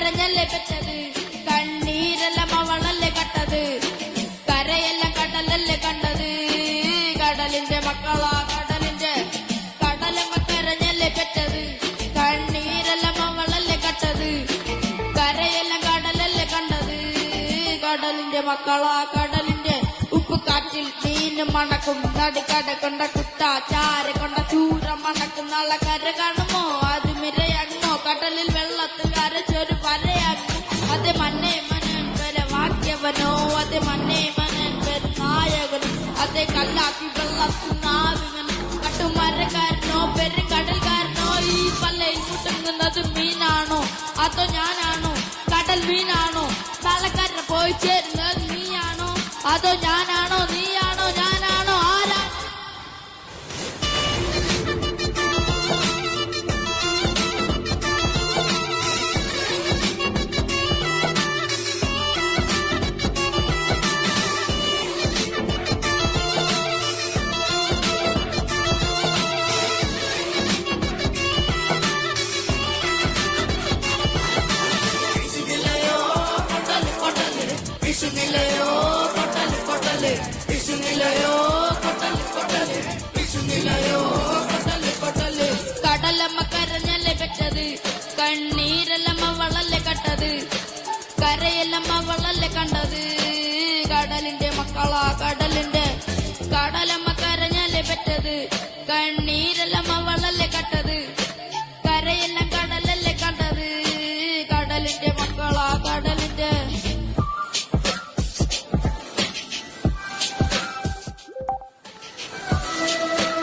കരഞ്ഞല്ലേ പെറ്റത്, കണ്ണീരെല്ലാം അവളല്ലേ കട്ടത്, കരയെല്ലാം കടലല്ലേ കണ്ടത്. കടലിന്റെ മക്കളാ കടലിന്റെ, കടലമ്മ കരഞ്ഞല്ലേ പെറ്റത്, കണ്ണീരെല്ലാം അവളല്ലേ കട്ടത്, കരയെല്ലാം കടലല്ലേ കണ്ടത്. കടലിന്റെ മക്കളാ കടലിന്റെ, ഉപ്പ് കാറ്റിൽ മീനും മണക്കും, നടുക്കട കൊണ്ട കുട്ട ചാര കൊണ്ട ചൂര മണക്കും. നാളെ കര കാണുമോ അത് മിരയാകുമോ, കടലിൽ വെള്ളത്തിൽ അരച്ചൊരു വരയാകുമോ. അത് മന്നേ മനൻ വരെ വാക്യവനോ, അത് മന്നേ മനൻ വരെ നായകനോ, അതേ കല്ലാക്കി വെള്ളത്തിൽ നാവികനോ, കട്ടുമരക്കാരനോ പെരുങ്കടൽക്കാരനോ. ഈ പല്ലയിൽ കുട്ടുന്നത് മീനാണോ അതോ ഞാനാണോ, കടൽ മീനാണോ, തലക്കര പോയി ചേരുന്നത് നീയാണോ അതോ ഞാനാണോ, നീയാണോ ഞാനാണോ, ആരാ? വിശുന്നില്ലയോ കൊട്ടല് കൊട്ടല്, വിശുന്നില്ലയോ കൊട്ടല് കൊട്ടല്, വിശുന്നില്ലയോ കൊട്ടല് കൊട്ടല്. കടലമ്മ കരഞ്ഞല്ലേ പെറ്റത്, കണ്ണീരെല്ലാം അവളല്ലേ കട്ടത്, കരയെല്ലാം അവളല്ലേ കണ്ടത്. കടലിന്റെ മക്കളാ കടലിന്റെ, കടലമ്മ കരഞ്ഞല്ലേ പെറ്റത്, കണ്ണീരെല്ലാം അവളല്ലേ കട്ടത്, കരയെല്ലാം കടലല്ലേ കണ്ടത്. കടലിന്റെ മക്കളാ കടലിന്റെ.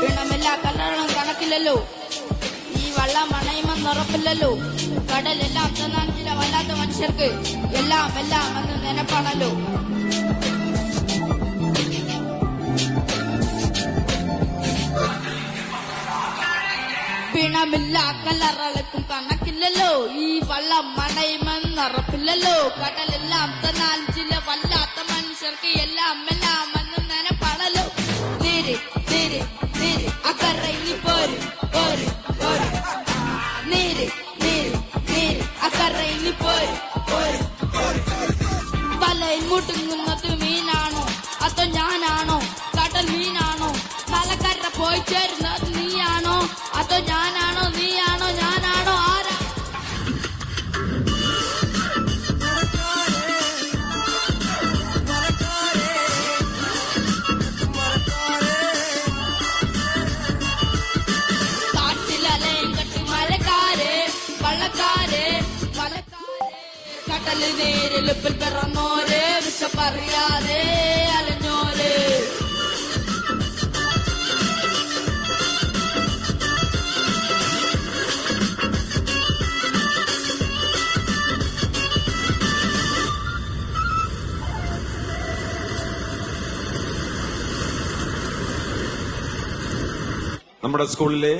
പിണമെല്ലാ കല്ലറും കണക്കില്ലല്ലോ, ഈ വള്ളം അണയുമെന്ന് ഉറപ്പില്ലല്ലോ. കടലെല്ലാം തന്നാൽ ചില വല്ലാത്ത മനുഷ്യർക്ക് എല്ലാം എല്ലാം എന്ന് നിനപ്പാണല്ലോ. പിണമില്ല കല്ലറകൾക്കും കണക്കില്ലല്ലോ, ഈ വള്ളം മണയുമെന്ന് ഉറപ്പില്ലല്ലോ. കടലെല്ലാം തന്നാൽ ചില വല്ലാത്ത മനുഷ്യർക്ക് എല്ലാം എല്ലാം എന്ന് നിനപ്പാണല്ലോ. നീര് നീര് നീര് അക്കറയിൽ പോര് പോര് പോര്, നീര് നീര് നീര് അക്കറയിൽ പോര് പോര് പോര്. തലയിൽ മുട്ടുന്നത് മീനാണോ അതോ ഞാനാണോ, കടൽ മീനാണോ, തലക്കര പോയി ചേരുന്നത് നീയാണോ അതോ ഞാനാണോ, നീയാണോ ഞാനാണോ, ആരാ? കടല് നേരിലുപ്പിൽ പിറന്നോര് വിശപ്പറിയാതെ അലഞ്ഞോര്. നമ്മുടെ സ്കൂളിലെ